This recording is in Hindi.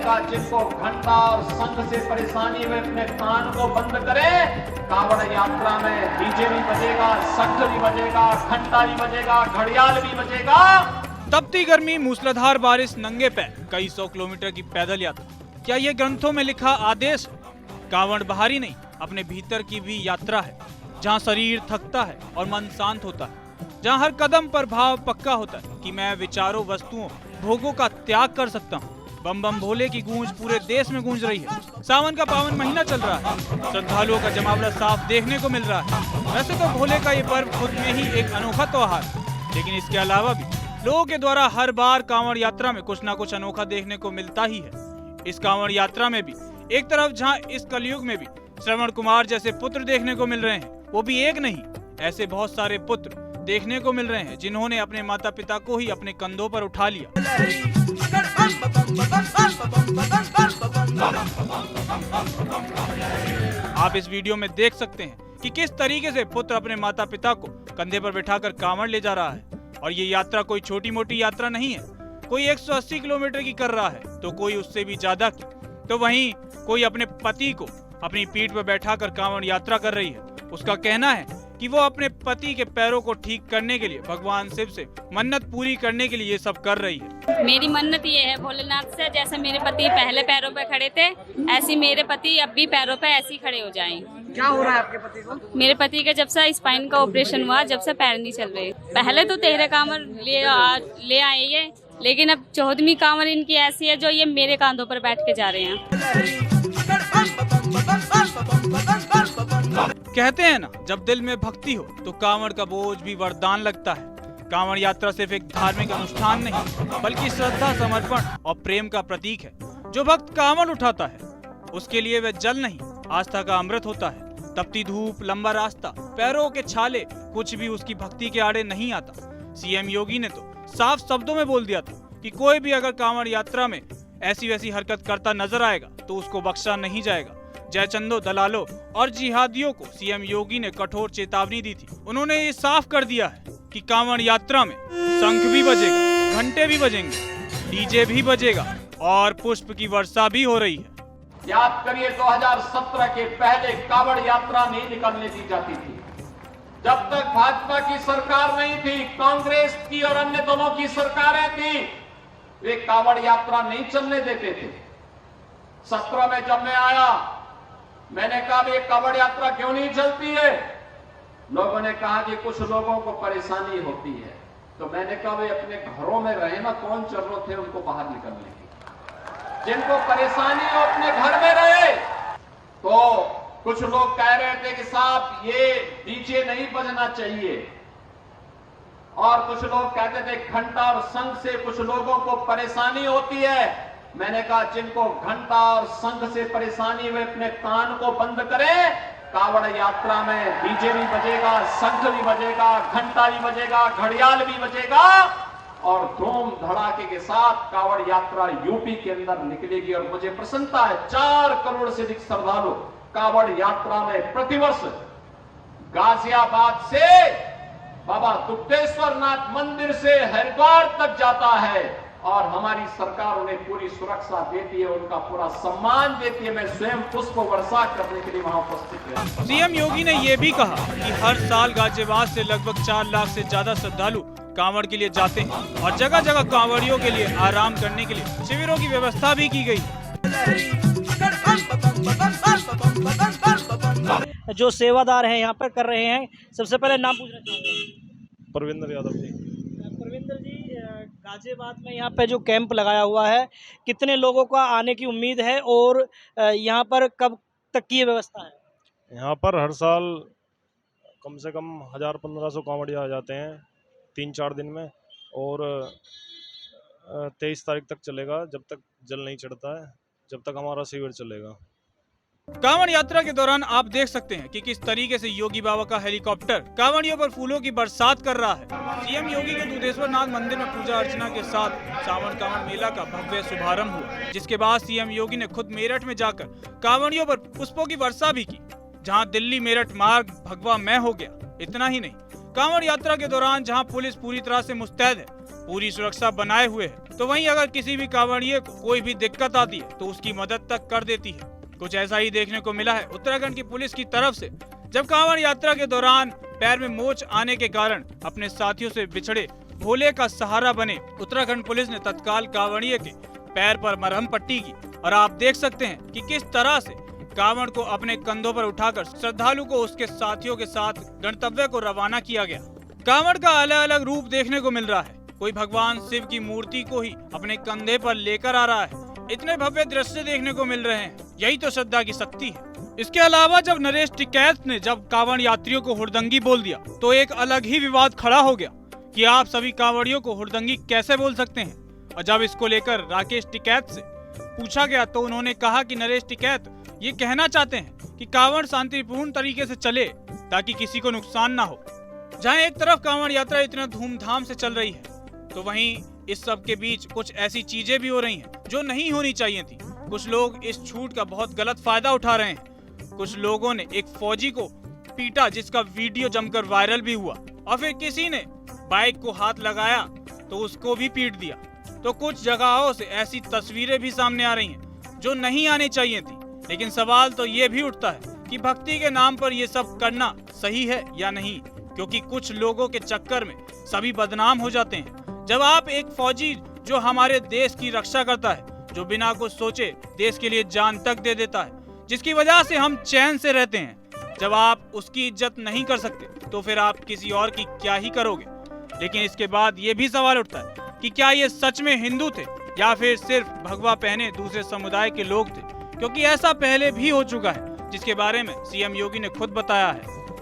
कहा जिनको घंटा और संघ से परेशानी में अपने कान को बंद करें। कांवड़ यात्रा में डीजे भी बजेगा, शंख भी बजेगा, घंटा भी बजेगा, घड़ियाल भी बजेगा। तपती गर्मी, मूसलाधार बारिश, नंगे पैर, कई 100 किलोमीटर की पैदल यात्रा, क्या ये ग्रंथों में लिखा आदेश है? कांवड़ बाहरी नहीं, अपने भीतर की भी यात्रा है, जहाँ शरीर थकता है और मन शांत होता है, जहाँ हर कदम पर भाव पक्का होता है कि मैं विचारों, वस्तुओं, भोगों का त्याग कर सकता हूँ। बम बम भोले की गूंज पूरे देश में गूंज रही है। सावन का पावन महीना चल रहा है, श्रद्धालुओं का जमावड़ा साफ देखने को मिल रहा है। वैसे तो भोले का ये पर्व खुद में ही एक अनोखा त्योहार है, लेकिन इसके अलावा भी लोगों के द्वारा हर बार कांवड़ यात्रा में कुछ न कुछ अनोखा देखने को मिलता ही है। इस कांवड़ यात्रा में भी एक तरफ जहाँ इस कलयुग में भी श्रवण कुमार जैसे पुत्र देखने को मिल रहे हैं, वो भी एक नहीं, ऐसे बहुत सारे पुत्र देखने को मिल रहे हैं जिन्होंने अपने माता पिता को ही अपने कंधों पर उठा लिया। आप इस वीडियो में देख सकते हैं कि किस तरीके से पुत्र अपने माता पिता को कंधे पर बिठाकर कांवड़ ले जा रहा है। और ये यात्रा कोई छोटी मोटी यात्रा नहीं है, कोई 180 किलोमीटर की कर रहा है तो कोई उससे भी ज्यादा की, तो वहीं कोई अपने पति को अपनी पीठ पर बैठाकर कांवड़ यात्रा कर रही है। उसका कहना है कि वो अपने पति के पैरों को ठीक करने के लिए भगवान शिव से मन्नत पूरी करने के लिए ये सब कर रही है। मेरी मन्नत ये है भोलेनाथ से, जैसे मेरे पति पहले पैरों पे खड़े थे, ऐसे मेरे पति अब भी पैरों पे ऐसे ही खड़े हो जाएं। क्या हो रहा है आपके पति को? मेरे पति का जब से स्पाइन का ऑपरेशन हुआ, जब से पैर नहीं चल रहे। पहले तो 13 कांवड़ ले आए ये, लेकिन अब 14वीं कांवड़ इनकी ऐसी है जो ये मेरे कांधों पर बैठ के जा रहे हैं। कहते हैं ना, जब दिल में भक्ति हो तो कांवड़ का बोझ भी वरदान लगता है। कांवड़ यात्रा सिर्फ एक धार्मिक अनुष्ठान नहीं, बल्कि श्रद्धा, समर्पण और प्रेम का प्रतीक है। जो भक्त कांवड़ उठाता है उसके लिए वह जल नहीं, आस्था का अमृत होता है। तपती धूप, लंबा रास्ता, पैरों के छाले, कुछ भी उसकी भक्ति के आड़े नहीं आता। सीएम योगी ने तो साफ शब्दों में बोल दिया था कि कोई भी अगर कांवड़ यात्रा में ऐसी वैसी हरकत करता नजर आएगा तो उसको बख्शा नहीं जाएगा। जयचंदों, दलालों और जिहादियों को सीएम योगी ने कठोर चेतावनी दी थी। उन्होंने ये साफ कर दिया है कि कांवड़ यात्रा में शंख भी बजेगा, घंटे भी बजेंगे, डीजे भी बजेगा और पुष्प की वर्षा भी हो रही है। याद करिए 2017 के पहले कांवड़ यात्रा नहीं निकलने दी जाती थी। जब तक भाजपा की सरकार नहीं थी, कांग्रेस की और अन्य दोनों की सरकारें थी, वे कांवड़ यात्रा नहीं चलने देते थे। 17 में जब मैं आया, मैंने कहा ये कांवड़ यात्रा क्यों नहीं चलती है? लोगों ने कहा कि कुछ लोगों को परेशानी होती है। तो मैंने कहा वे अपने घरों में रहे ना, कौन जरूरत है उनको बाहर निकलने की? जिनको परेशानी हो अपने घर में रहे। तो कुछ लोग कह रहे थे कि साहब ये डीजे नहीं बजना चाहिए, और कुछ लोग कहते थे घंटा और शंख से कुछ लोगों को परेशानी होती है। मैंने कहा जिनको घंटा और शंख से परेशानी हुए अपने कान को बंद करें। कांवड़ यात्रा में डीजे भी बजेगा, शंख भी बजेगा, घंटा भी बजेगा, घड़ियाल भी बजेगा और धूम धड़ाके के साथ कांवड़ यात्रा यूपी के अंदर निकलेगी। और मुझे प्रसन्नता है 4 करोड़ से अधिक श्रद्धालु कांवड़ यात्रा में प्रतिवर्ष गाजियाबाद से बाबा दुग्धेश्वर नाथ मंदिर से हरिद्वार तक जाता है और हमारी सरकार उन्हें पूरी सुरक्षा देती है, उनका पूरा सम्मान देती है। मैं स्वयं पुष्प वर्षा करने के लिए वहां उपस्थित हूं। सीएम योगी ने ये भी कहा कि हर साल गाजियाबाद से लगभग 4 लाख से ज्यादा श्रद्धालु कांवड़ के लिए जाते हैं और जगह जगह कांवड़ियों के लिए आराम करने के लिए शिविरों की व्यवस्था भी की गई। जो सेवादार हैं यहाँ पर कर रहे हैं, सबसे पहले नाम पूछना चाहूँगा। परविंदर यादव जी। परविंदर जी, गाजियाबाद में यहाँ पे जो कैंप लगाया हुआ है, कितने लोगों का आने की उम्मीद है और यहाँ पर कब तक की व्यवस्था है? यहाँ पर हर साल कम से कम 1000-1500 कांवड़िया आ जाते हैं 3-4 दिन में, और 23 तारीख तक चलेगा, जब तक जल नहीं चढ़ता है, जब तक हमारा शिविर चलेगा। कांवड़ यात्रा के दौरान आप देख सकते हैं कि किस तरीके से योगी बाबा का हेलीकॉप्टर कांवड़ियों पर फूलों की बरसात कर रहा है। सीएम योगी के दुग्धेश्वर नाथ मंदिर में पूजा अर्चना के साथ सावन कांवड़ मेला का भव्य शुभारंभ हुआ, जिसके बाद सीएम योगी ने खुद मेरठ में जाकर कांवड़ियों पर पुष्पों की वर्षा भी की, जहां दिल्ली मेरठ मार्ग भगवा मय हो गया। इतना ही नहीं, कांवड़ यात्रा के दौरान जहां पुलिस पूरी तरह से मुस्तैद है, पूरी सुरक्षा बनाए हुए है, तो वहीं अगर किसी भी कांवड़िए को कोई भी दिक्कत आती है तो उसकी मदद तक कर देती है। कुछ ऐसा ही देखने को मिला है उत्तराखंड की पुलिस की तरफ से, जब कांवड़ यात्रा के दौरान पैर में मोच आने के कारण अपने साथियों से बिछड़े भोले का सहारा बने उत्तराखंड पुलिस ने तत्काल कांवड़िए के पैर पर मरहम पट्टी की। और आप देख सकते हैं कि किस तरह से कांवड़ को अपने कंधों पर उठाकर श्रद्धालु को उसके साथियों के साथ गंतव्य को रवाना किया गया। कांवड़ का अलग अलग रूप देखने को मिल रहा है। कोई भगवान शिव की मूर्ति को ही अपने कंधे पर लेकर आ रहा है। इतने भव्य दृश्य देखने को मिल रहे हैं, यही तो श्रद्धा की शक्ति है। इसके अलावा जब नरेश टिकैत ने जब कांवड़ यात्रियों को हुड़दंगी बोल दिया तो एक अलग ही विवाद खड़ा हो गया कि आप सभी कांवड़ियों को हुड़दंगी कैसे बोल सकते हैं। और जब इसको लेकर राकेश टिकैत से पूछा गया तो उन्होंने कहा कि नरेश टिकैत ये कहना चाहते हैं कि कांवड़ शांतिपूर्ण तरीके से चले ताकि किसी को नुकसान ना हो। जहां एक तरफ कांवड़ यात्रा इतना धूमधाम से चल रही है तो वहीं इस सब के बीच कुछ ऐसी चीजें भी हो रही हैं जो नहीं होनी चाहिए थी। कुछ लोग इस छूट का बहुत गलत फायदा उठा रहे हैं। कुछ लोगों ने एक फौजी को पीटा जिसका वीडियो जमकर वायरल भी हुआ, और फिर किसी ने बाइक को हाथ लगाया तो उसको भी पीट दिया। तो कुछ जगहों से ऐसी तस्वीरें भी सामने आ रही हैं जो नहीं आनी चाहिए थी। लेकिन सवाल तो ये भी उठता है कि भक्ति के नाम पर ये सब करना सही है या नहीं, क्योंकि कुछ लोगों के चक्कर में सभी बदनाम हो जाते हैं। जब आप एक फौजी जो हमारे देश की रक्षा करता है, जो बिना कुछ सोचे देश के लिए जान तक दे देता है, जिसकी वजह से हम चैन से रहते हैं, जब आप उसकी इज्जत नहीं कर सकते तो फिर आप किसी और की क्या ही करोगे। लेकिन इसके बाद ये भी सवाल उठता है कि क्या ये सच में हिंदू थे या फिर सिर्फ भगवा पहने दूसरे समुदाय के लोग थे, क्योंकि ऐसा पहले भी हो चुका है जिसके बारे में सीएम योगी ने खुद बताया है।